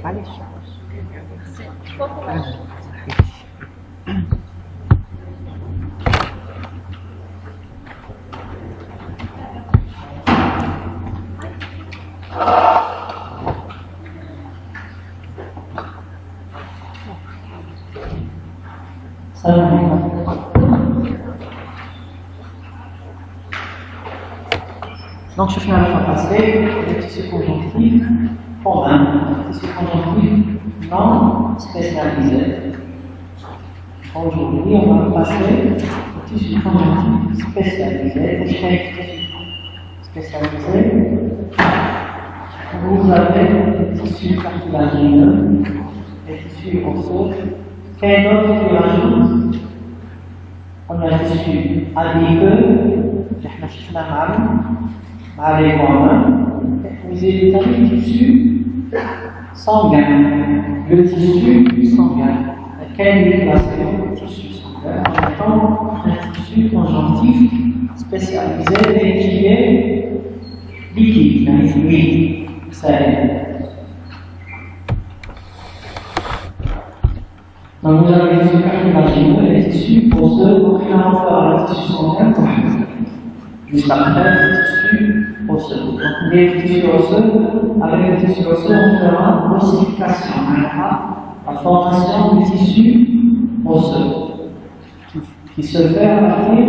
معلش Donc, شفنا la fois passée le tissu conjonctif commun, le tissu conjonctif non spécialisé. Aujourd'hui, on va passer au tissu conjonctif spécialisé. Chaque tissu spécialisé, vous avez le tissu cartilagineux, les tissus osseux. Quel autre qui rajoute? On a le tissu adipeux, احنا شفنا مع les communs. Vous avez le tissu sanguin. Le tissu sanguin. Quelle est la du tissu sanguin? En étant un tissu conjonctif spécialisé et qui est liquide, fluide, salé. Donc vous avez les tissus cartilagineux et les tissus osseux, donc il va faire le tissu sanguin juste après le tissu osseux. Donc les tissus osseux, avec le tissu osseux, on fera une ossification, la formation du tissu osseux qui se fait à partir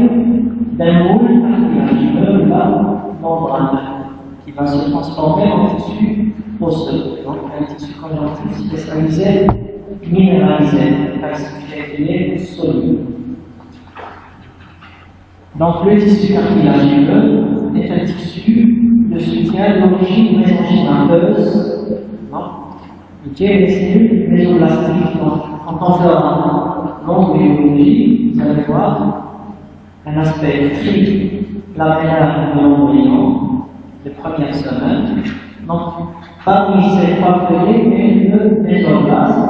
d'un moule cartilagineux, la membrane, qui va se transformer en tissu osseux. Donc un tissu conjonctif spécialisé, minéralisé, qui est solide. Donc le tissu cartilagineux est un tissu de soutien d'origine mésenchymateuse, qui est les cellules mésoblastiques. Quand on fait l'embryologie, vous allez voir un aspect trilaménaire de l'embryon des premières semaines. Donc parmi ces trois feuillets, il y a le mésoplasme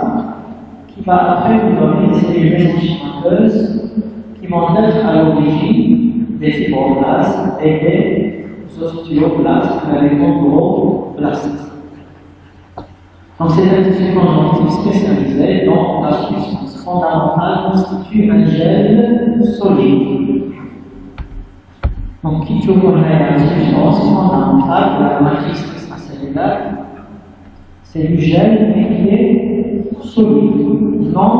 qui va après vous donner des cellules mésenchymateuses qui vont être à l'origine des fibroblastes et des ostéoblastes, les chondroblastes. Donc c'est un tissu conjonctif spécialisé dont la substance fondamentale constitue un gel solide. Donc qui connaît la substance fondamentale de la matrice extracellulaire, c'est du gel mais qui est solide, non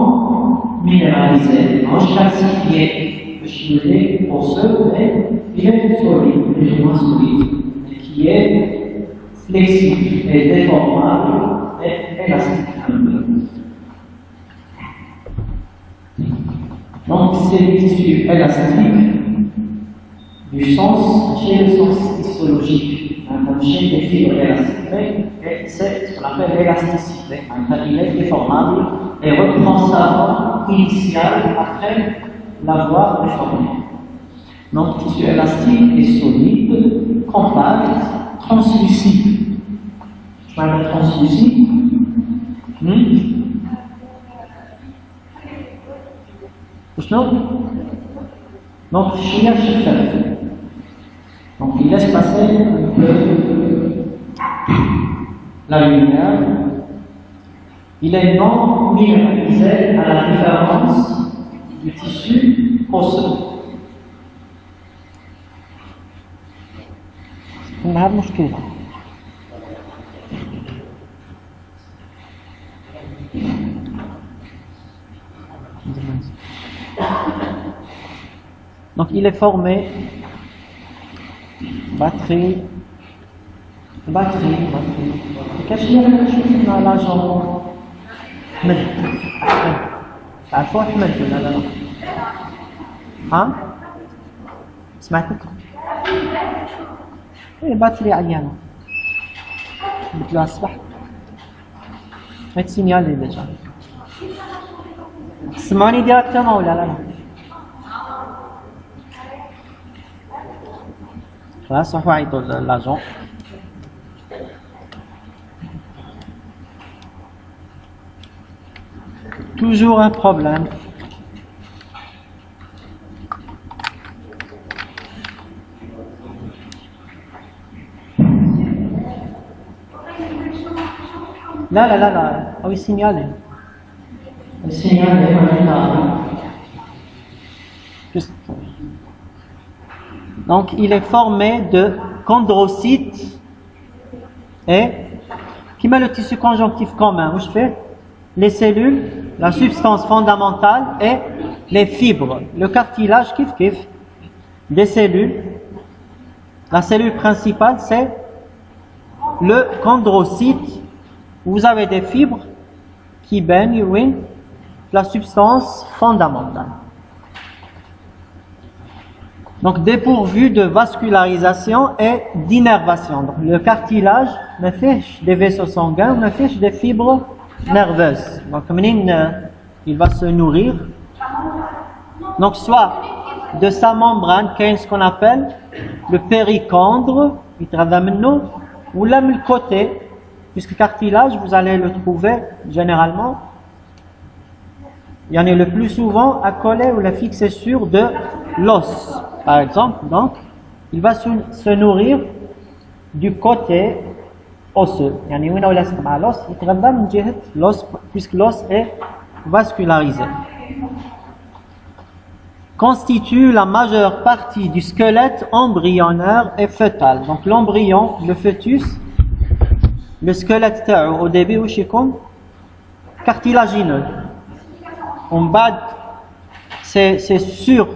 minéralisé, non calcifié, le chimique osseux, mais il est solide, légèrement solide, mais qui est flexible et déformable et élastique. Donc c'est le tissu élastique du sens, chez le sens histologique, chez les fibres élastiques, et c'est ce qu'on appelle l'élasticité. Il est déformable et reprend sa forme initiale après l'avoir déformé. Donc, tissu élastique et solide, compact, translucide. Je m'appelle translucide. Donc, chien chiffer. Donc, il laisse passer la lumière. Il est non minéralisé à la différence du tissu osseux. هذا مشكلة. Donc il est formé batterie. Qu'est-ce qu'il y a dans la jambe? أحمد تعرفوا أحمد ولا لا؟ ها؟ سمعتك؟ إيه باتري عيانة قلت له الصبح ما تسينيالي ديجا تسمعوني ديريكتومون ولا لا؟ خلاص روحوا عيطوا لاجون. Toujours un problème. لا لا لا لا أو يسينيالي donc il est formé de chondrocytes et qui met le tissu conjonctif commun où je fais les cellules, la substance fondamentale et les fibres, le cartilage kif kif des cellules. La cellule principale c'est le chondrocyte. Vous avez des fibres qui baignent la substance fondamentale. Donc dépourvu de vascularisation et d'innervation. Donc le cartilage ne fiche des vaisseaux sanguins, ne fiche des fibres nerveuses. Donc il va se nourrir. Donc soit de sa membrane, qui est ce qu'on appelle le périchondre, ou là le côté, puisque le cartilage, vous allez le trouver généralement, il y en a le plus souvent accolé ou la fixé sur de l'os, par exemple. Donc, il va se nourrir du côté osseux. Il y en a l'os, puisque l'os est vascularisé. Constitue la majeure partie du squelette embryonnaire et fœtal. Donc l'embryon, le fœtus, le squelette au début où cartilagineux. En bas, c'est sur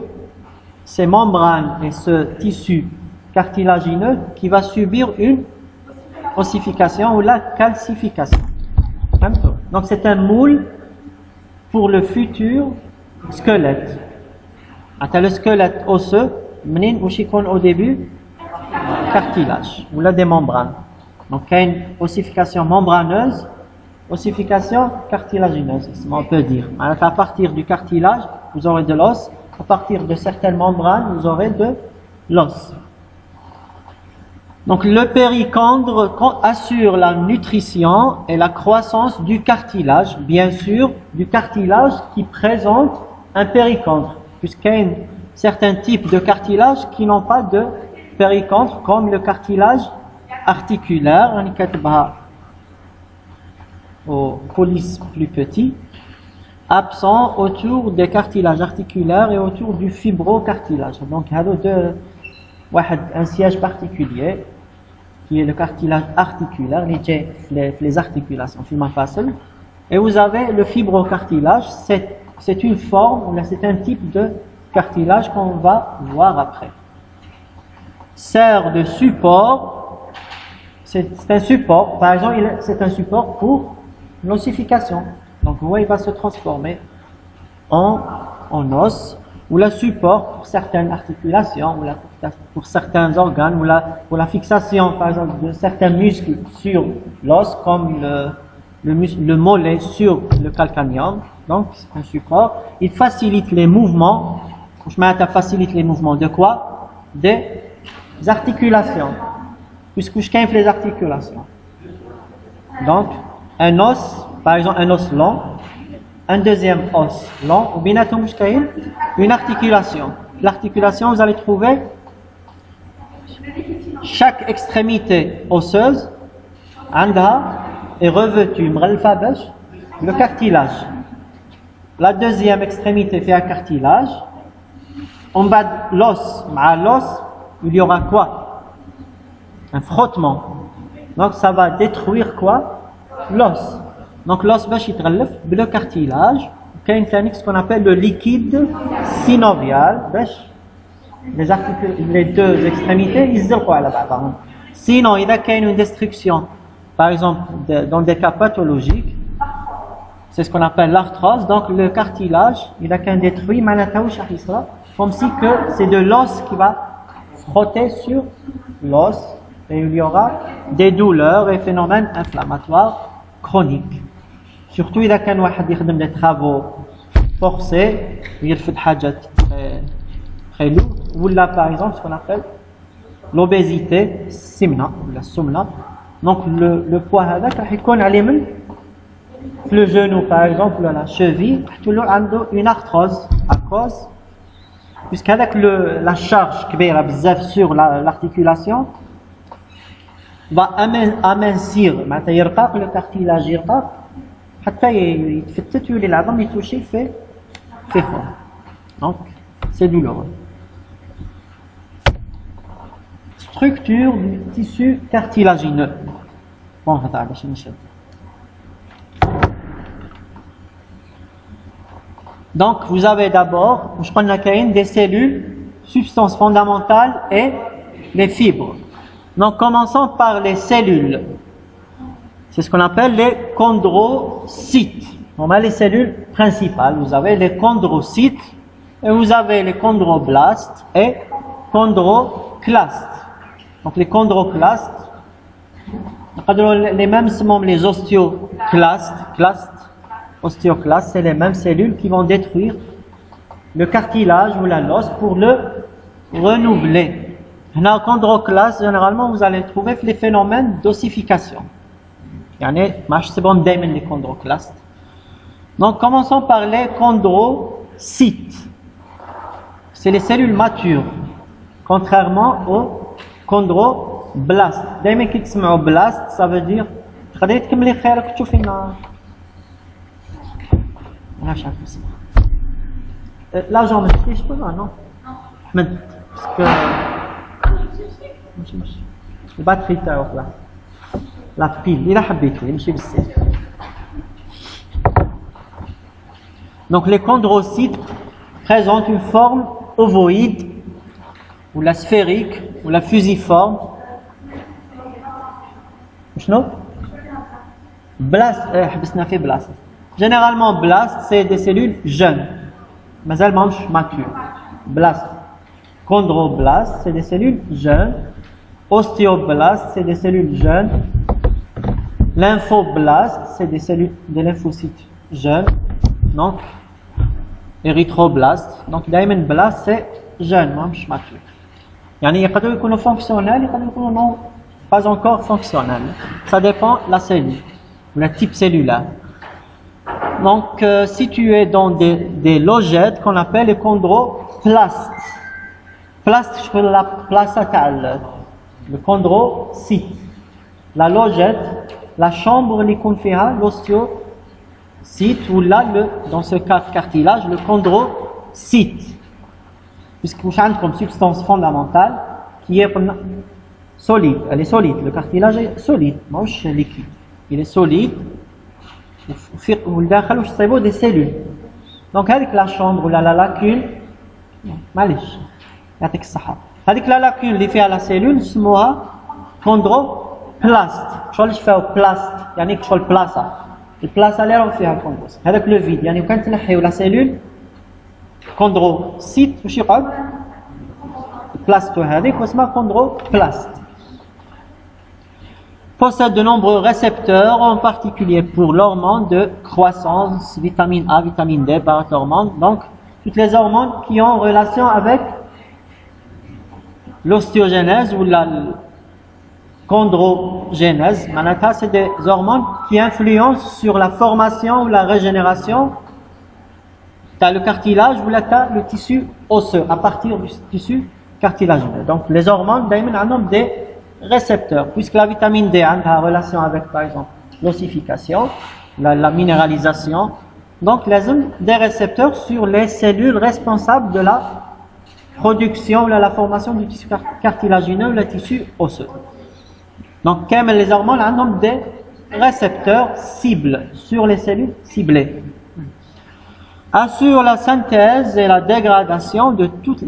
ces membranes et ce tissu cartilagineux qui va subir une ossification ou la calcification. Donc c'est un moule pour le futur squelette. Le squelette osseux, au début, cartilage, ou là des membranes. Donc il y a une ossification membraneuse, ossification cartilagineuse, on peut dire. Alors, à partir du cartilage, vous aurez de l'os. À partir de certaines membranes, vous aurez de l'os. Donc le périchondre assure la nutrition et la croissance du cartilage, bien sûr, du cartilage qui présente un périchondre, puisqu'il y a certains types de cartilage qui n'ont pas de périchondre, comme le cartilage articulaire, on y au colis plus petit, absent autour des cartilages articulaires et autour du fibrocartilage. Donc, il y a un siège particulier qui est le cartilage articulaire, les articulations, et vous avez le fibrocartilage, c'est une forme, c'est un type de cartilage qu'on va voir après. Sert de support, c'est un support, par exemple, c'est un support pour l'ossification. Donc vous voyez, il va se transformer en os, ou le support pour certaines articulations, ou pour certains organes, ou pour la fixation, par exemple, de certains muscles sur l'os, comme le mollet sur le calcanéum. Donc c'est un support. Il facilite les mouvements. Je facilite les mouvements de quoi? Des articulations. Puisque je kiffe les articulations. Donc un os, par exemple un os long, un deuxième os long, ou bien une articulation. L'articulation, vous allez trouver chaque extrémité osseuse est revêtue le cartilage. La deuxième extrémité fait un cartilage. En bas de l'os, il y aura quoi? Un frottement. Donc ça va détruire quoi? L'os. Donc l'os va يتغلف le cartilage. كاين ثاني ce qu'on appelle le liquide synovial. Les deux extrémités يزرقوا على بعضهم. Sinon il y a une destruction, par exemple dans des cas pathologiques, c'est ce qu'on appelle l'arthrose. Donc le cartilage il a qu'un détruit, comme si que c'est de l'os qui va frotter sur l'os et il y aura des douleurs et phénomènes inflammatoires chroniques. Surtout il a qu'un واحد يخدم des travaux forcés, يرفد حاجات très lourdes, ou là par exemple ce qu'on appelle l'obésité simna ou la sumna. Donc le poids هذاك راح يكون عليه من le genou par exemple, la cheville, une arthrose à cause, puisqu'avec la charge qui est sur l'articulation, va amincir, le cartilage يرقق حتى يتفتت ويولي العظم يتوشي في fort. Donc c'est douloureux. Structure du tissu cartilagineux. Bon, donc vous avez d'abord des cellules, substances fondamentales et les fibres. Donc commençons par les cellules. C'est ce qu'on appelle les chondrocytes. On a les cellules principales. Vous avez les chondrocytes et vous avez les chondroblastes et chondroclastes. Donc les chondroclastes, les mêmes sont les osteoclastes. Osteoclastes, c'est les mêmes cellules qui vont détruire le cartilage ou l'os pour le renouveler. Dans le chondroclaste, généralement, vous allez trouver les phénomènes d'ossification. Les chondroclastes. Donc, commençons par les chondrocytes. C'est les cellules matures, contrairement aux chondroblastes. Dès que tu dis blast, ça veut dire. Là, j'en mets, je peux pas, non? Mais, parce que. Le batterie est là. La pile, il a habité, je sais. Donc, les chondrocytes présentent une forme ovoïde, ou la sphérique, ou la fusiforme. Blast, blast. Généralement, blast, c'est des cellules jeunes, mais elles mangent matures. Blast. Chondroblast, c'est des cellules jeunes. Ostéoblast, c'est des cellules jeunes. Lymphoblast, c'est des cellules, des lymphocytes jeunes. Donc, érythroblast. Donc, diamond blast, c'est jeune, مش mature. يعني يقدروا يكونوا fonctionnels, يقدروا يكونوا non, pas encore fonctionnels. Ça dépend de la cellule, ou le type cellulaire. Donc, situé dans des logettes qu'on appelle les chondroplastes. Plaste, je fais la place à le chondrocyte. La logette, la chambre, les conféras, l'ostéocyte, ou là, dans ce cas cartilage, le chondrocyte. Puisque vous avez comme substance fondamentale qui est solide. Elle est solide. Le cartilage est solide, moche liquide. Il est solide. Vous des cellules. Donc, avec la chambre ou la lacune, معلش يعطيك الصحة. هذيك la lacune اللي فيها la cellule اسمها chondroplaste. شغل ايش فيها بلاست يعني شغل بلاصة. البلاصة اللي راهو فيها الكوندروس. هذاك لو فيد يعني وكان تنحيو la cellule chondrocyte واش يقعد؟ البلاستو هذيك واسمها chondroplaste. Possède de nombreux récepteurs, en particulier pour l'hormone de croissance, vitamine A, vitamine D, parathormone. Donc, toutes les hormones qui ont relation avec l'ostéogenèse ou la chondrogénèse. Manaka, c'est des hormones qui influencent sur la formation ou la régénération. Tu as le cartilage ou le tissu osseux à partir du tissu cartilagineux. Donc, les hormones, ont des récepteurs, puisque la vitamine D a une relation avec, par exemple, l'ossification, la minéralisation. Donc, les des récepteurs sur les cellules responsables de la production ou la formation du tissu cartilagineux ou le tissu osseux. Donc, comme les hormones ont des récepteurs cibles sur les cellules ciblées. Assure la synthèse et la dégradation de tous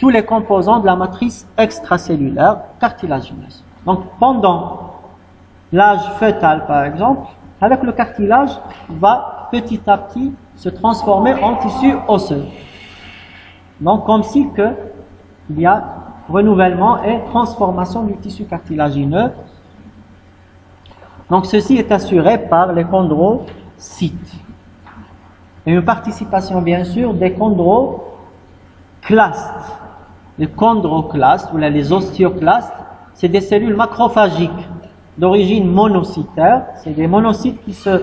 les composants de la matrice extracellulaire cartilagineuse. Donc, pendant l'âge fœtal, par exemple, avec le cartilage va petit à petit se transformer en tissu osseux. Donc, comme si il y a renouvellement et transformation du tissu cartilagineux. Donc, ceci est assuré par les chondrocytes. Et une participation, bien sûr, des chondroclastes. Les chondroclastes, ou les ostéoclastes, c'est des cellules macrophagiques d'origine monocytaire. C'est des monocytes qui se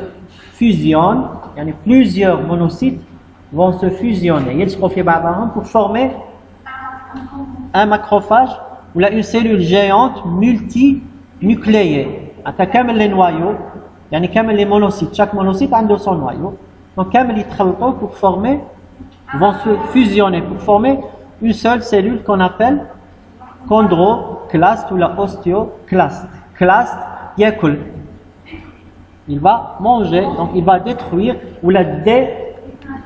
fusionnent. Il y a plusieurs monocytes vont se fusionner. Ils se refient pour former un macrophage ou une cellule géante nucléés. À كامل les noyaux, يعني كامل les monocytes. Chaque monocyte a son noyau. Donc كامل يتخلطوا pour former, vont se fusionner pour former une seule cellule qu'on appelle chondroclaste ou la ostéoclaste. Claste, yakul. Il va manger, donc il va détruire ou la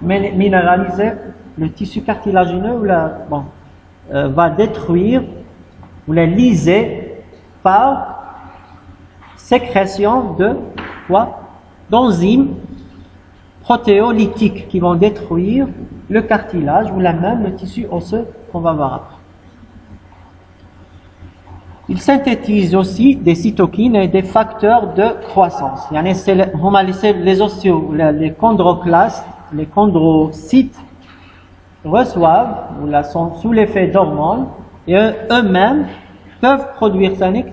déminéraliser le tissu cartilagineux ou va détruire ou la liser par sécrétion de quoi? D'enzymes protéolytiques qui vont détruire le cartilage ou même le tissu osseux qu'on va voir après. Il synthétise aussi des cytokines et des facteurs de croissance. Les les chondroclastes, les chondrocytes reçoivent ou sont sous l'effet d'hormones et eux-mêmes peuvent produire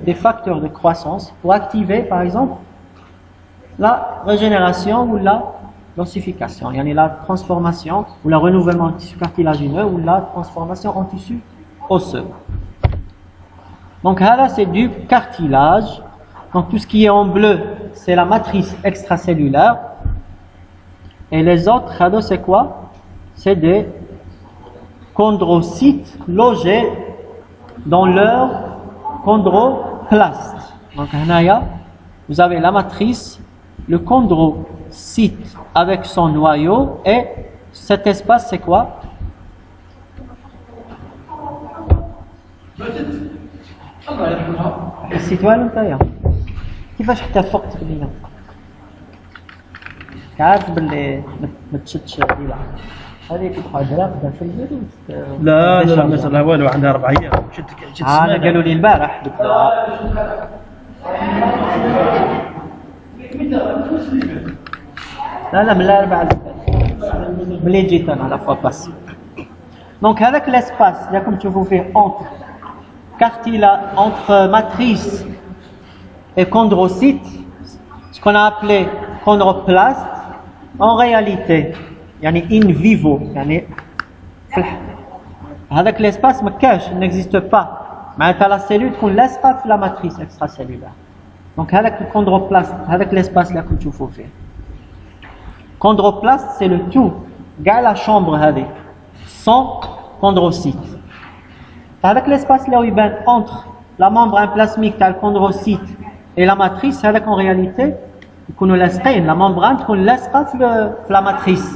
des facteurs de croissance pour activer par exemple la régénération ou la l'ossification, la transformation ou le renouvellement en tissu cartilagineux ou la transformation en tissu osseux. Donc là c'est du cartilage. Donc tout ce qui est en bleu c'est la matrice extracellulaire et les autres c'est quoi? C'est des chondrocytes logés dans leur chondroplaste. Donc là vous avez la matrice, le chondrocyte avec son noyau et cet espace c'est quoi? السيتوال نتايا كيفاش حتى فوق تقريبا عارف باللي ما تشدش الى هذيك تبقى راقده في البيت لا ما صار لها والو عندها 4 ايام شد انا قالوا لي البارح قلت لا من الاربعاء ملي جيت انا على فوا باس دونك هذاك لاسباس راكم تشوفوا فيه entre matrice et chondrocyte, ce qu'on a appelé chondroplaste, en réalité, in vivo, avec l'espace n'existe pas. Mais la cellule qu'on laisse pas la matrice extracellulaire. Donc avec le chondroplaste, avec l'espace là que tu faut faire. Chondroplaste c'est le tout, la chambre sans chondrocyte. Avec l'espace là où il y entre la membrane plasmique le chondrocyte et la matrice, c'est en réalité qu'on laisse la membrane qu'on laisse pas la matrice.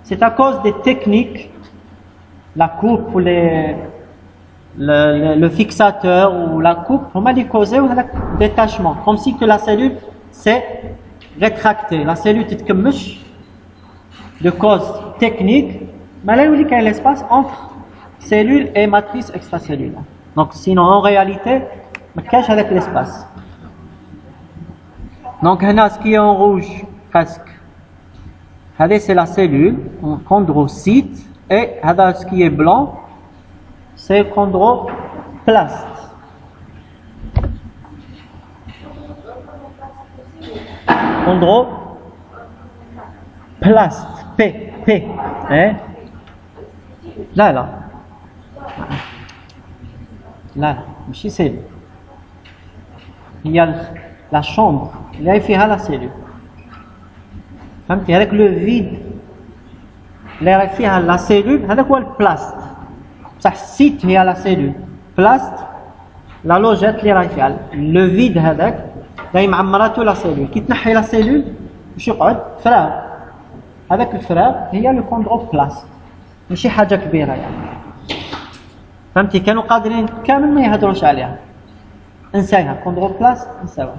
C'est à cause des techniques, la coupe ou le fixateur ou la coupe, on m'a dit causer un détachement, comme si que la cellule s'est rétractée. La cellule est comme de cause technique, mais là où il y a l'espace entre cellule et matrice extracellulaire. Donc sinon en réalité, on cache avec l'espace. Donc ce qui est en rouge presque, c'est la cellule, un chondrocyte, et ce qui est blanc, c'est le chondroplaste. Chondroplaste, P, hein? Là. ماشي cellule. Il y a la chambre, il y a la cellule. فهمتي هذاك لو فيد اللي راهي فيها لا سيلول هذاك هو البلاست. بصح السيت هي لا سيلول، بلاست لا لوجات اللي راهي فيها لو فيد هذاك راهي معمراتو لا سيلول. كي تنحي لا سيلول باش يقعد فراغ، هذاك الفراغ هي لو كوندروبلاست، ماشي حاجه كبيره فهمتي. كانوا قادرين كامل ما يهضروش عليها، انسايها كوندروبلاست نساوها.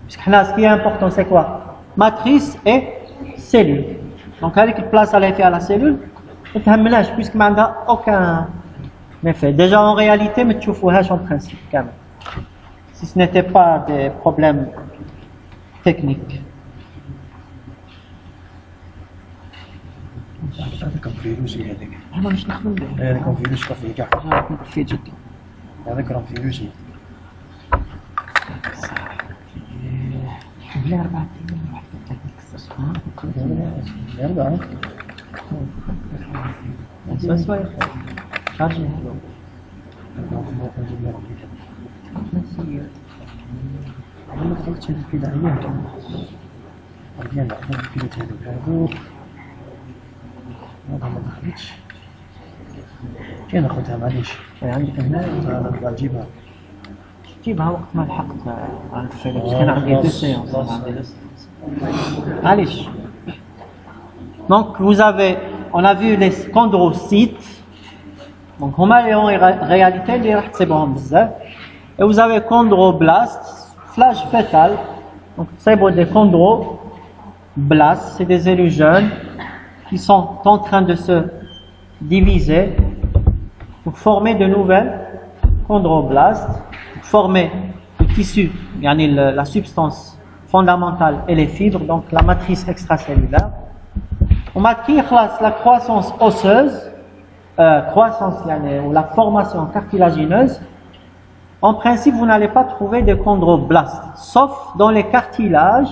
باسكو حنا سكي امبورطون سي كوا ماتريس اي سيلول. دونك هذيك البلاصه اللي فيها لا سيلول ما تهمناش باسكو ما عندها اوكان ميفي. ديجا اون رياليتي ما تشوفوهاش اون برانسيب كامل سي سو نيتي با دي بروبليم تكنيك. هذا كان فيروسي هذاك. انا مش نخدم به. هذا كان فيروس كافي كاع. كافي جدا. هذا كان فيروسي. بلا 4 ايام واحد 4 شويه شارجي أنا ما دخلتش هذه الفيلة عيان عيان أحنا الفيلة هذو هذا ما دخلتش كي ناخذها معليش عندك هنا نبغى نجيبها جيبها وقت ما لحقت على الفيلم بس كان عندي 2 séances. Allez. Donc on a vu les chondrocytes. Donc on a en réalité les c'est bon et vous avez chondroblastes, flage fœtal. Donc c'est bon des chondroblastes, c'est des cellules jeunes qui sont en train de se diviser pour former de nouvelles chondroblastes, pour former le tissu, la substance fondamentale et les fibres, donc la matrice extracellulaire. On m'a dit la croissance osseuse, ou la formation cartilagineuse. En principe, vous n'allez pas trouver de chondroblastes, sauf dans les cartilages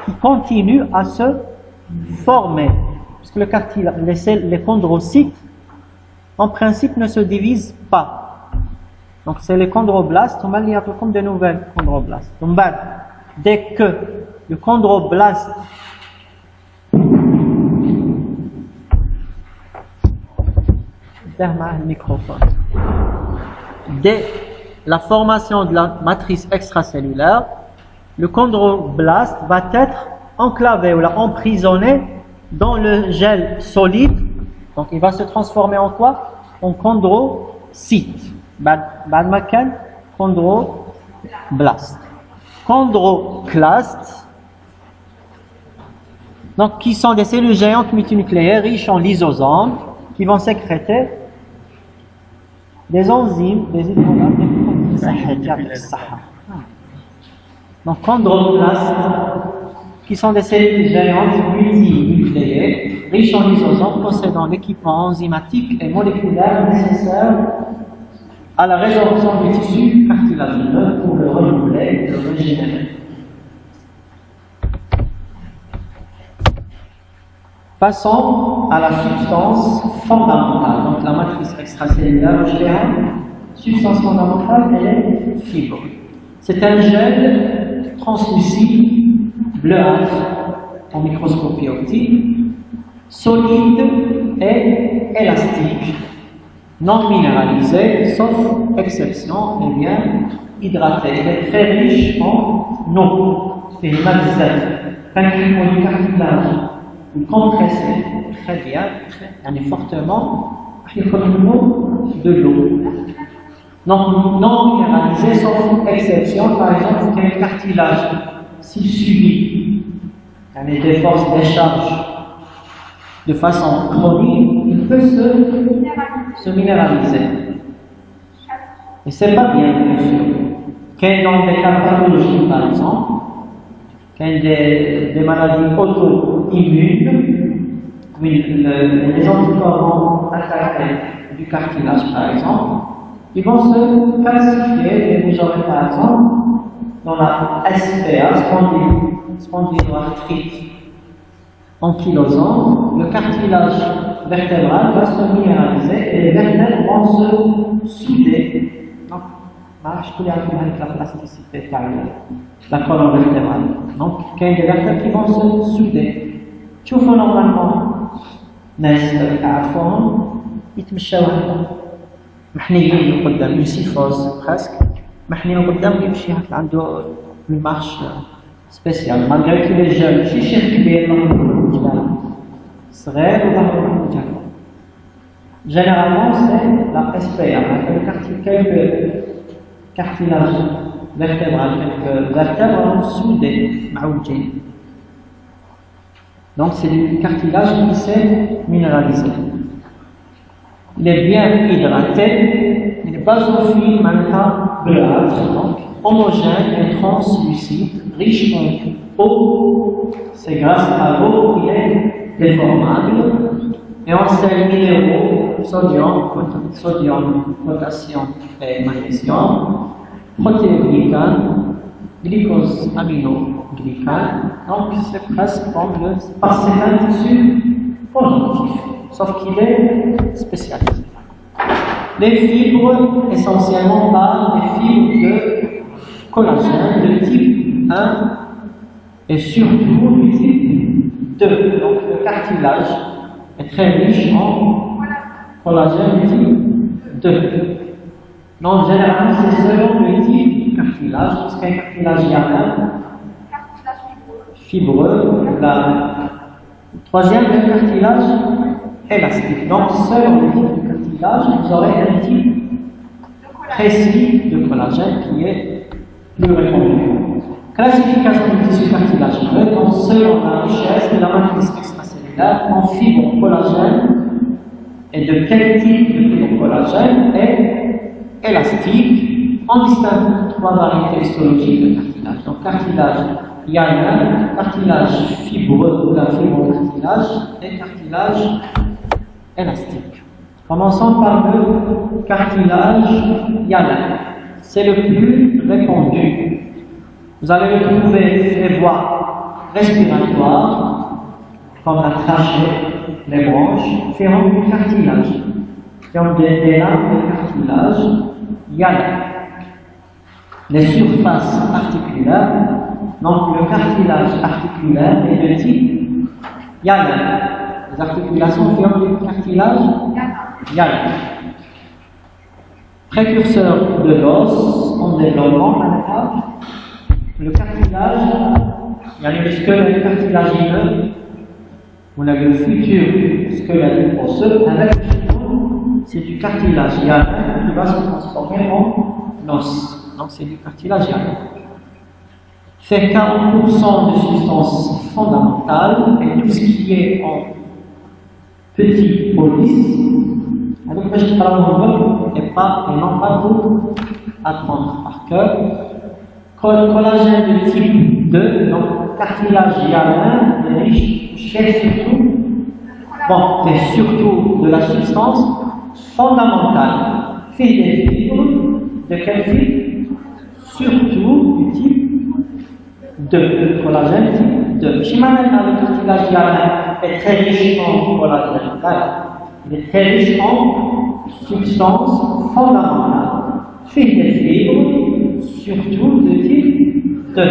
qui continuent à se former. Parce que les chondrocytes, en principe, ne se divisent pas. Donc, c'est les chondroblastes, on va lire comme de nouvelles chondroblastes. Donc, dès que le chondroblaste dès la formation de la matrice extracellulaire, le chondroblaste va être enclavé ou emprisonné dans le gel solide. Donc il va se transformer en quoi? En chondrocyte. بعد ما كان chondroblaste. Chondroclastes, donc qui sont des cellules géantes multinucléaires riches en lysosomes qui vont sécréter des enzymes, des hydrolates, des protéines. Donc chondroclastes, qui sont des cellules géantes multinucléaires riches en lysosomes possédant l'équipement enzymatique et moléculaire nécessaire à la résorption du tissu cartilagineux pour le renouveler et le régénérer. Passons à la substance fondamentale, donc la matrice extracellulaire, substance fondamentale, elle est fibre. C'est un gel translucide, bleuâtre, en microscopie optique, solide et élastique. Non minéralisé, sauf exception, et bien hydraté. Il est très riche en eau. C'est une matzette. Quand il faut du cartilage, vous compressez très bien, fortement, il faut de l'eau. Non minéralisé, sauf exception, par exemple, il y a un cartilage, s'il subit des forces, des charges de façon chronique, il peut se minéraliser. Et c'est pas bien sûr. Quand dans des cas pathologiques, par exemple, quand des maladies auto-immunes, les anticorps vont attaquer du cartilage, par exemple, ils vont se calcifier, et vous aurez par exemple, dans la SPA, spondyloarthrite ankylosante, le cartilage vertébral va se minéraliser et les vertèbres vont se souder. Donc, je peux avec la plasticité cardiaque, la colonne vertébrale. Donc, il y a des vertèbres qui vont se souder. Tu vois normalement, ناس عارفهم يتمشاو هكا محنيين قدام يوسيفوس بريسك محنيين قدام يمشي هكا عنده المارش سبيسيال مالغري كي لي جون ماشي شيخ كبير صغير وظهره مجهد. Généralement, c'est la SPA, quelques cartilages vertébrales, quelques vertèbres soudés, maoudjin. Donc, c'est du cartilage qui s'est minéralisé. Il est bien hydraté, il est basophile, maintenant bleuâtre, donc homogène et translucide, riche en eau. C'est grâce à l'eau qu'il est déformable. Et en sels minéraux, sodium, potassium et magnésium, protéoglycane, glycose aminoglycane. Donc c'est presque comme parce que c'est un tissu positif, sauf qu'il est spécialisé. Les fibres, essentiellement par des fibres de collagène de type 1 et surtout du type 2. Donc le cartilage est très riche en collagène de type 2. Donc généralement c'est selon le type de cartilage, parce qu'un cartilage hyaline, fibreux, la troisième le cartilage élastique. Donc selon le type de cartilage, vous aurez un type précis de collagène qui est plus répandu. Classification du tissu cartilageux, donc selon la richesse de la matrice extracellulaire en fibres collagène et de quel type de fibres collagène est élastique. On distingue trois variétés histologiques de cartilage. Donc cartilage hyaline, cartilage fibreux ou la fibre cartilage et cartilage élastique. Commençons par le cartilage hyaline. C'est le plus répandu. Vous allez le trouver sur les voies respiratoires, comme la trachée, les bronches, feront du cartilage, qui ont des lames de cartilage hyaline. Les surfaces articulaires, donc le cartilage articulaire est de type hyaline. Les articulations feront du cartilage hyaline. Précurseur de l'os en développement manœuvre. Le cartilage, il y a le squelette cartilagineux, on a le futur squelette osseux, avec c'est du cartilage hyaline qui va se transformer en os. Donc c'est du cartilage hyaline. Fait 40% de substances fondamentales et tout ce qui est en petits polices. Alors, je vais parler et non pas pour apprendre par cœur. Collagène de type 2, donc cartilage hyaline, est riche, c'est surtout de la substance fondamentale. Fait des fibres, de quel type? Surtout du type 2, collagène type 2. Si maintenant le cartilage hyaline est très riche en collagène, il est très riche en substances fondamentales. Fait des fibres, surtout de type 2,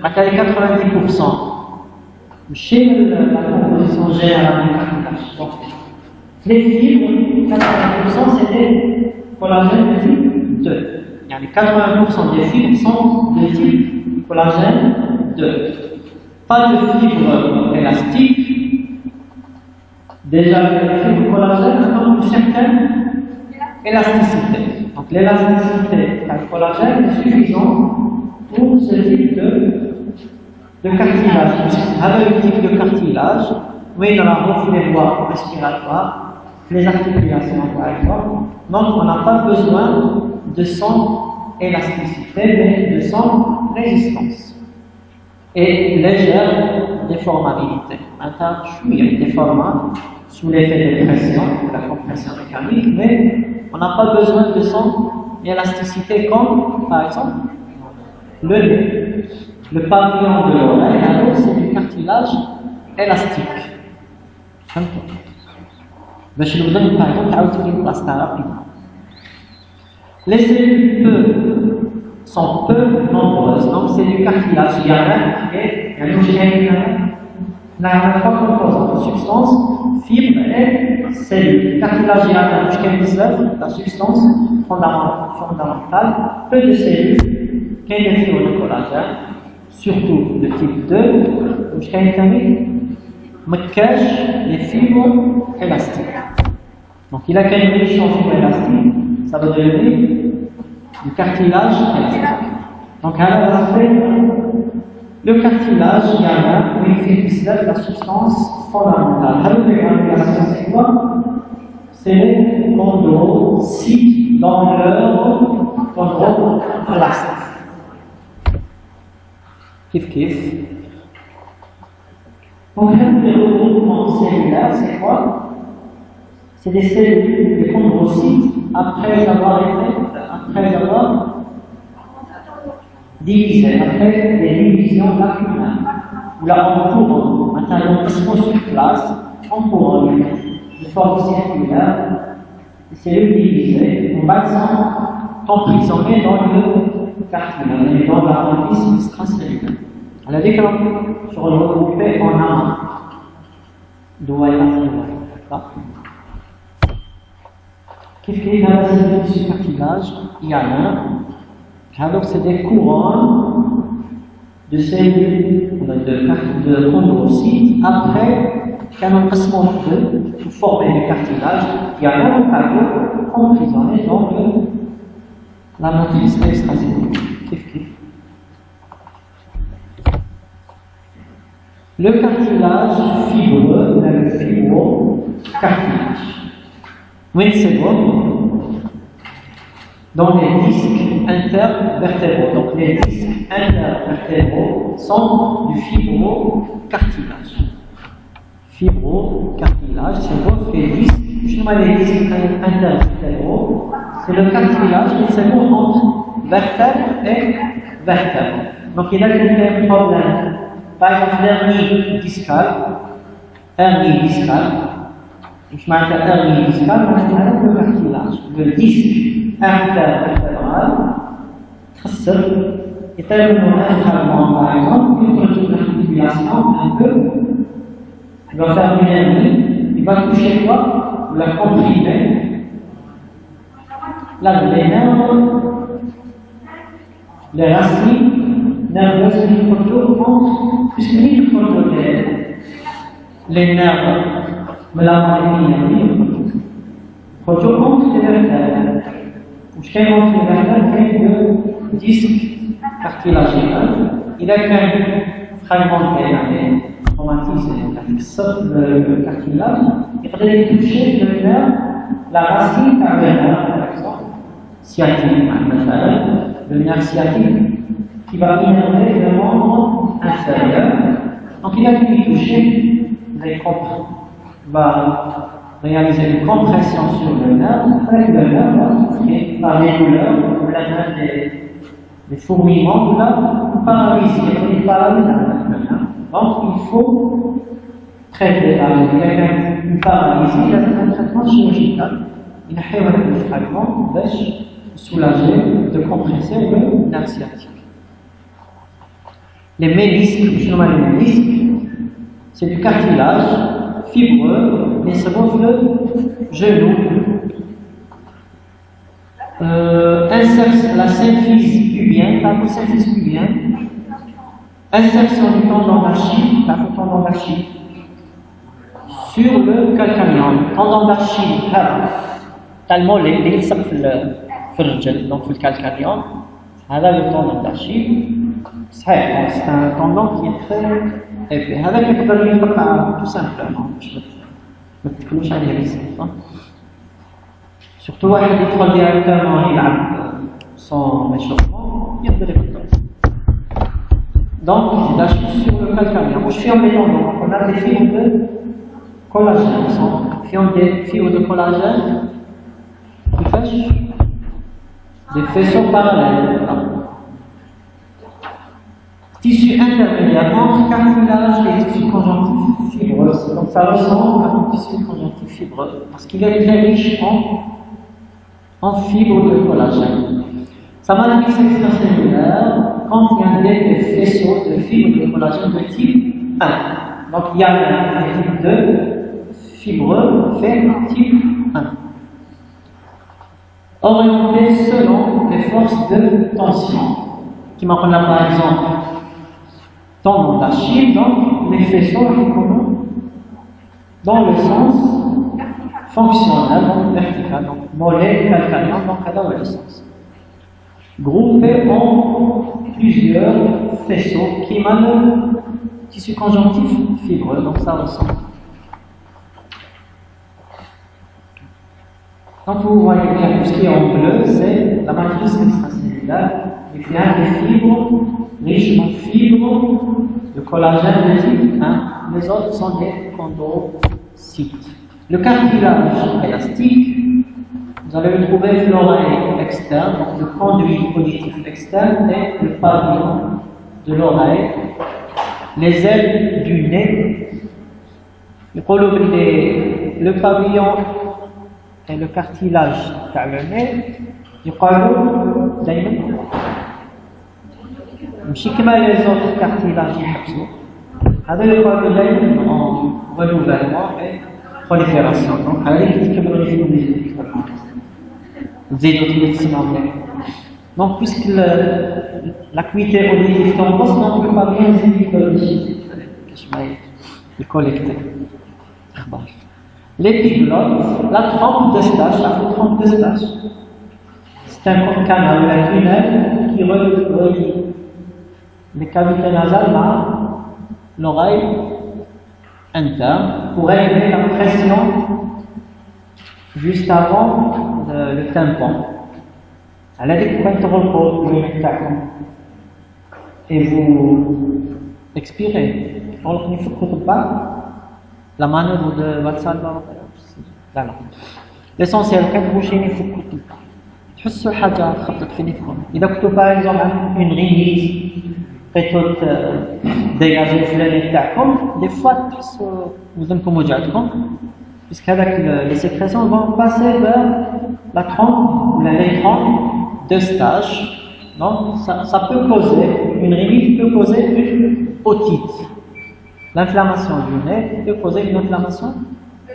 à 90%. Chez la composition générale du cartilage. Les fibres, 80% c'est des collagènes de type 2. Les 80% des fibres sont de type collagène 2. Pas de fibres élastiques. Déjà, les fibres collagène ont une certaine élasticité. Donc l'élasticité du collagène est suffisante pour ce type de cartilage. Avec le type de cartilage, oui, il y aura les voies respiratoires, les articulations par exemple. Donc on n'a pas besoin de son élasticité, mais de son résistance. Et légère déformabilité. Maintenant, il y a des formats sous l'effet de pression, de la compression mécanique, mais on n'a pas besoin de son élasticité comme, par exemple, le nez. Le pavillon de l'oreille, alors c'est du cartilage élastique. Je vous donne par exemple les cellules sont peu nombreuses, donc c'est du cartilage hyaline qui est la trois composantes, substance, fibre et cellules. Cartilage hyaline, la substance fondamentale, peu de cellules, qui est des fibres de collagène, surtout de type 2, les fibres élastiques. Donc il a qu'une riche en fibres élastiques, ça va devenir du cartilage élastique. Donc alors on fait le cartilage hyaline, il fait la substance fondamentale. Alors les granulations, c'est quoi? C'est les chondrocytes dans leur chondroplaste. Kif. Donc, les regroupements cellulaires, c'est quoi? C'est des cellules, des chondrocytes, après avoir divisé, après des divisions lacunaires, ou là en courant, maintenant ils sont sur place, en courant, de forme circulaire, des cellules divisées, on va s'emprisonner dans le cartilage, les dents d'arrondissement extracellulaire. On a dit qu'on se regroupait en un. D'où est la Qu'est-ce qu'il y a dans le tissu cartilage? Il y en a. Donc, c'est des couronnes de cellules de chondrocytes après qu'un emplacement pour former le cartilage. Il y a un cadeau emprisonné dans la matrice extracellulaire. Le cartilage fibreux, le fibrocartilage. Oui, c'est bon. Dans les disques intervertébraux. Donc les disques intervertébraux sont du fibrocartilage. Fibrocartilage, c'est bon, les disques. Justement, les disques intervertébraux, c'est le cartilage qui se trouve entre vertèbre et vertèbre. Donc il y a quelques problèmes. Par exemple, hernie discale. Je m'appelle hernie discale, mais c'est le cartilage. Le disque intervertébral, est tellement intégralement, par exemple, une articulation un peu, il va faire une hernie, il va toucher quoi? La comprimer. Là, les nerfs, les racines nerveuses microtournantes, puisque les nerfs, mais la maladie entre les vertèbres. Ou je entre les vertèbres, il y a le disque cartilagénal. Il a qu'un fragment traumatisé, le cartilage, il faudrait toucher le nerf, la racine cardiaque, par exemple, sciatique, le nerf sciatique, qui va innerver le membre inférieur. Donc il a pu y toucher, va réaliser une compression sur le nerf, après le nerf va souffrir par les douleurs, ou la nerf des fourmillements, ou la paralysie, les paralyses avec le nerf. Donc il faut traiter une paralysie, il y a un traitement chirurgical. Il y a un fragment pour soulager, de compresser le nerf sciatique. Les ménisques, c'est du cartilage fibreux, mais ça gonfle le genou. La symphyse pubienne, la symphyse pubienne, insertion du tendon d'Achille, la tendon d'Achille, sur le calcanéum. Tendon d'Achille, tellement les يلصق في الرجل, donc في الcalcanéum. هذا le tendon d'Achille. C'est un tendon qui est très épais. هذا يقدر ينقطع tout simplement. ما تتكلمش عليه بزاف. Surtout واحد يدخل directement يلعب sans échauffement, يقدر يقطع. Donc, il lâche sur le calcanéum. Je suis en mettant, on a des fibres de collagène. Des fibres de collagène qui font des faisceaux parallèles. Tissu intermédiaire entre cartilage et tissu conjonctif fibreux. Donc, ça ressemble à un tissu conjonctif fibreux parce qu'il est très riche en fibres de collagène. Sa matrice extracellulaire contient des faisceaux de fibres de collagène de type 1. Donc il y a un type de fibreux fait type 1. Orienté selon les forces de tension. Qui m'appelle par exemple tendon d'Achille, donc les faisceaux dans le sens fonctionnel, donc vertical, donc mollet, calcanéum, donc à le sens. Groupés en plusieurs faisceaux qui émanent du tissu conjonctif fibreux, donc ça ressemble. Donc vous voyez bien tout ce qui est en bleu, c'est la matrice extracellulaire, et puis des fibres, riches en fibres, de collagène de type 1, les autres sont des chondrocytes. Le cartilage élastique, vous allez le trouver sur l'oreille externe, donc le conduit auditif externe et le pavillon de l'oreille, les ailes du nez. Le pavillon et le cartilage dans le nez, ماشي كما les autres cartilages يحبسوا. هذا يقال دائما en renouvellement et prolifération. Donc هذا كيكبروا فيهم تزيدوا تسمعوا. Donc puisque l'acuité auditive tombe, on ne peut pas bien les collecter. L'épiglotte, la trompe de stage, la trompe de stage. C'est un canal, un tunnel qui relie les cavités nasales à l'oreille interne pour élever la pression juste avant le tympan. على quand تغلقوا الوجه تاعكم et vous expirez تغلقوا فوق الباء la manœuvre de Valsalva لا l'essentiel quand vous chenez فوق الباء تحسوا حاجه خبطت في نفسكم اذا كنتوا باغ اكزومبل une rhinite بغيتوا ديجاجي الفلاني تاعكم دي فوا تحسوا وزنكم وجعتكم puisque هذاك les sécrétions vont passer vers la trompe ou les trompes de stage. Donc ça peut causer, une rhinite peut causer une otite. L'inflammation du nez peut causer une inflammation de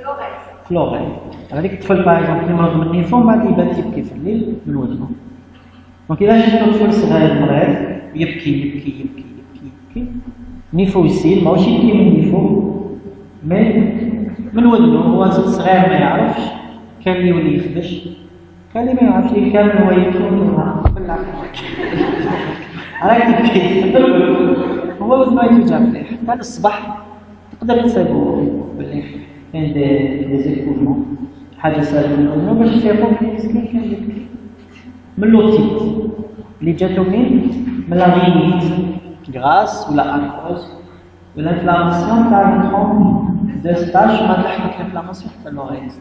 l'oreille. Alors par exemple, les enfants ont des types qui font donc il a juste un peu de bref, يبكي نيفو يسيل ماشي كي من نيفو mais من ودنه هو صغير ما يعرفش كان اللي يولي يخدش كان اللي ما يعرفش كان هو يكون قبل راك كيف هو ما يتجاب ليه حتى الصباح تقدر تسالو باللي كاين دي زيكولمون حاجه سالو باش يفيقوا مسكين كان يبكي من لوتيت اللي جاتو من لا رينيت غراس ولا اكوز ولا انفلاماسيون تاع الترومب de stage ما تحمل l'inflammation de l'oreille.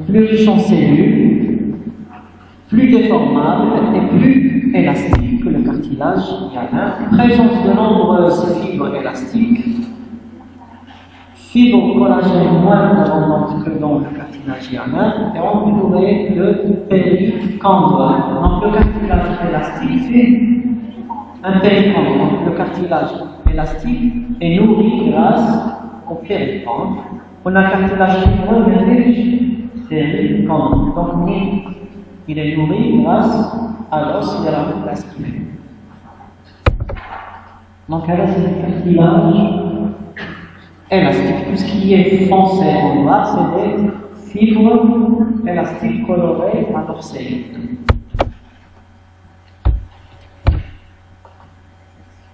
Plus riche en cellules, plus déformable et plus élastique que le cartilage hyanin. Présence de nombreuses fibres élastiques, fibres collagène moins abondantes que dans le cartilage hyanin et entouré de péricondyle. Donc le cartilage élastique fait un péricondyle, le cartilage élastique est nourri grâce au péricondyle. On a un cartilage fibreux, mais riche, péricondyle. Donc il est nourri grâce à l'os de la moelle plastique. Donc là, c'est le cartilage élastique. Tout ce qui est foncé en noir, c'est des fibres élastiques colorées à l'orseille.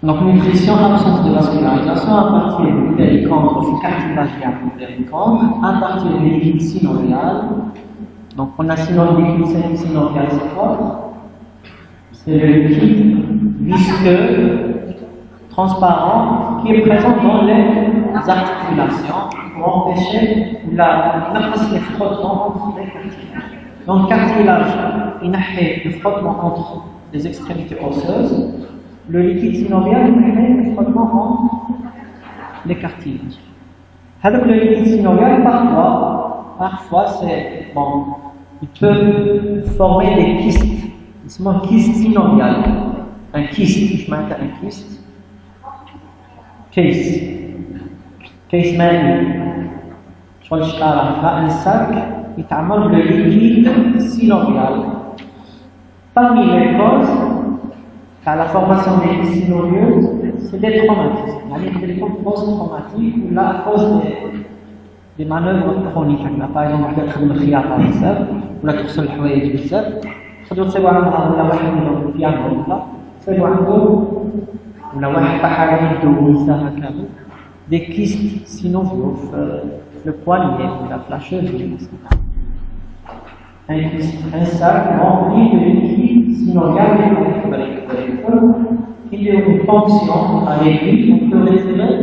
Donc nutrition, absence de vascularisation à partir du péricondyle, du cartilage du péricondyle, à partir du liquide synovial. Donc on a sinon le liquide synovial, c'est quoi? C'est le liquide visqueux, transparent, qui est présent dans les articulations pour empêcher le frottement entre les cartilages. Donc cartilage, il y a le frottement entre les extrémités osseuses. Le liquide synovial permet le frottement entre les cartilages. Alors le liquide synovial, parfois c'est bon, il peut former des kystes. C'est un kyste synovial. Un kyste, je m'appelle un kyste. Case manie. Je vois un sac, il t'amène le liquide synovial. Parmi les causes, à la formation des synovieuses, c'est des traumatismes. Il y a des post-traumatiques ou là, à cause des manœuvres chroniques. Par exemple, il y a des خياطة بزاف ولا تغسل الحوايج بزاف تقدروا تسووا عندها ولا واحد منهم في عندهم ولا تسووا عندهم ولا واحد طاح يدو ويساها كامل des kystes synoviaux في le poignet ولا في la cheville. Un sac rempli de liquide synovial qui a une fonction avec lui, on peut retirer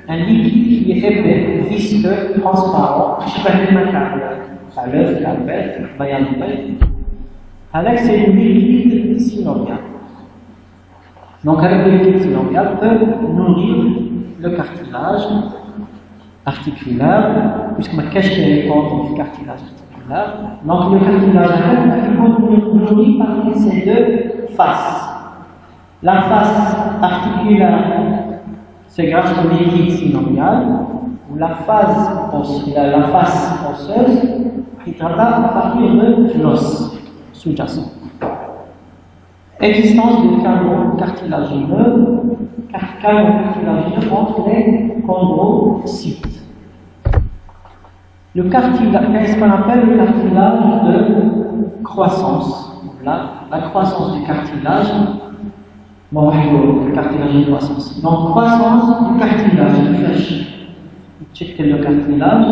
un liquide qui est épais, visqueux, transparent, je vais le mettre à l'œuf, à l'œuf, avec c'est le liquide synovial. Donc avec le liquide synovial peut nourrir le cartilage articulaire, puisque ma cache les comptes du cartilage articulaire. articulaire. Donc le cartilage est aujourd'hui parmi ces deux faces. La face articulaire, c'est grâce au liquide synovial, ou la face osseuse, qui travaille à partir de l'os sous-jacent. Existence de canaux cartilagineux entre les chondrocytes. Le cartilage, qu'est-ce qu'on appelle le cartilage de croissance? La croissance du cartilage. Bon, le cartilage de croissance. Donc, croissance du cartilage. Checkez le cartilage.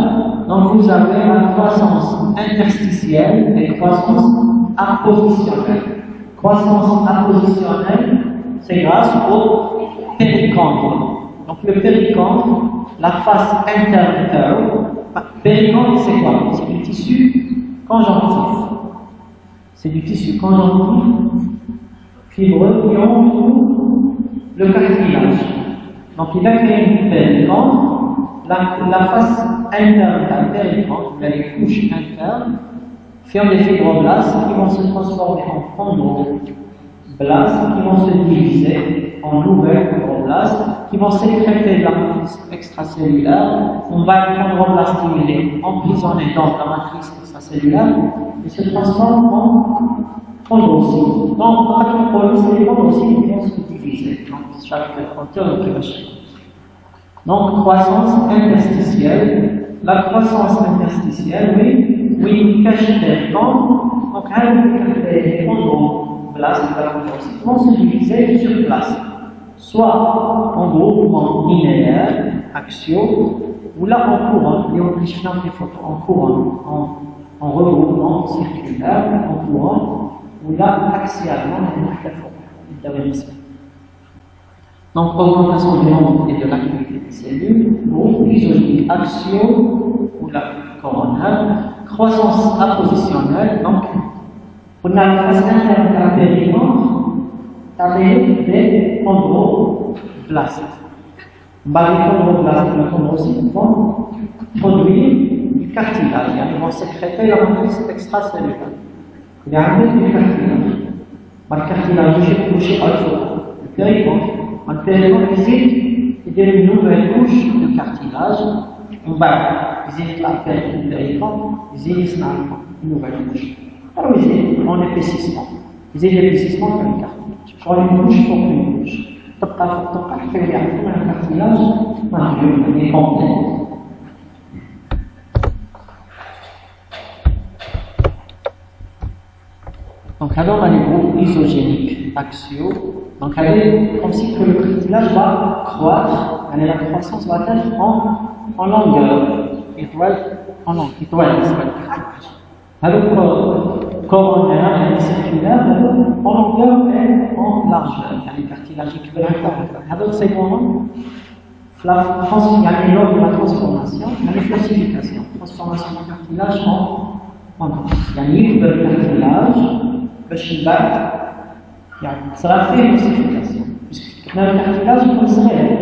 Donc, vous avez la croissance interstitielle et croissance appositionnelle. Croissance appositionnelle, c'est grâce au péricondre. Donc, le péricondre, la face interne. Péricondre, c'est quoi? C'est du tissu conjonctif. C'est du tissu conjonctif fibreux qui entoure le cartilage. Donc il a créé une péricondre, la face interne de la péricondre, les couches internes, ferment des fibroblastes qui vont se transformer en chondroblastes, qui vont se diviser en nouvelles fibroblastes, qui vont sécréter de la matrice extracellulaire. On va le chondroblaste qui est emprisonné dans la matrice extracellulaire et se transforme en chondrocytes. Donc, c'est les chondrocytes qui vont se diviser. Donc, chaque hauteur qui va changer. Donc, croissance interstitielle. La croissance interstitielle, oui, cache des chondres. Donc, les chondroblastes vont se diviser sur place. Soit en groupement linéaire, axiaux, ou là en couronne, et on peut faire des photos en couronne, en regroupement circulaire, en couronne, ou là axialement, donc augmentation du nombre et de l'activité des cellules, groupe isogénique axiaux, ou là coronale, croissance appositionnelle, donc on a la face interne de la péricondre, avec des chondroblastes. Les chondroblastes et les chondrocytes vont produire du cartilage, ils vont sécréter la matrice extracellulaire. Il y a un du cartilage. Le cartilage est couché à le péricondre. Le péricondre il y a une nouvelle couche de cartilage. On va visiter la péricondre, visiter une nouvelle couche. Alors, en épaississement. Ils ont l'épaississement comme le cartilage. Sur une couche pour une couche. Il y a un cartilage, il est complet. Donc, alors, on a les groupes isogéniques axiaux. Donc, comme si que le cartilage va croître, la croissance va être en longueur. Étoile, c'est pas le cartilage. Alors, coronaire et circulaire, en longueur et en largeur. Il y a les cartilages qui veulent être. Alors, c'est comment? Il y a lors de la transformation, il y a les fossifications. Transformation du cartilage en os. Il y a les cartilage. Ça va faire une fossification. Puisque même le cartilage, il conserve.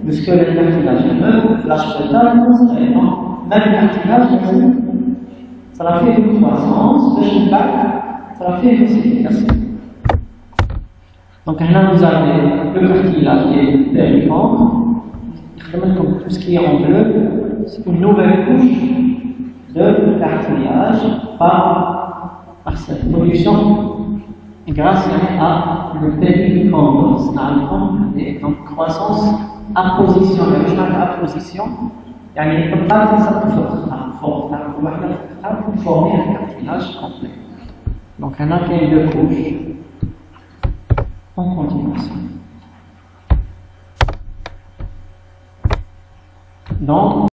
Le squelette du cartilage est neuf, l'âge fœtal, il conserve. Donc, même le cartilage, ça va faire une croissance, ça va faire une fossification. Donc, là, vous avez le cartilage qui est péricondre. Comme tout ce qui est en bleu, c'est une nouvelle couche de cartilage par cette production grâce à le péricondre, c'est donc croissance appositionnelle. Apposition, il n'y a pas de ça pour former un cartilage complet. Donc, on a qu'il y a deux couches en continuation. Donc,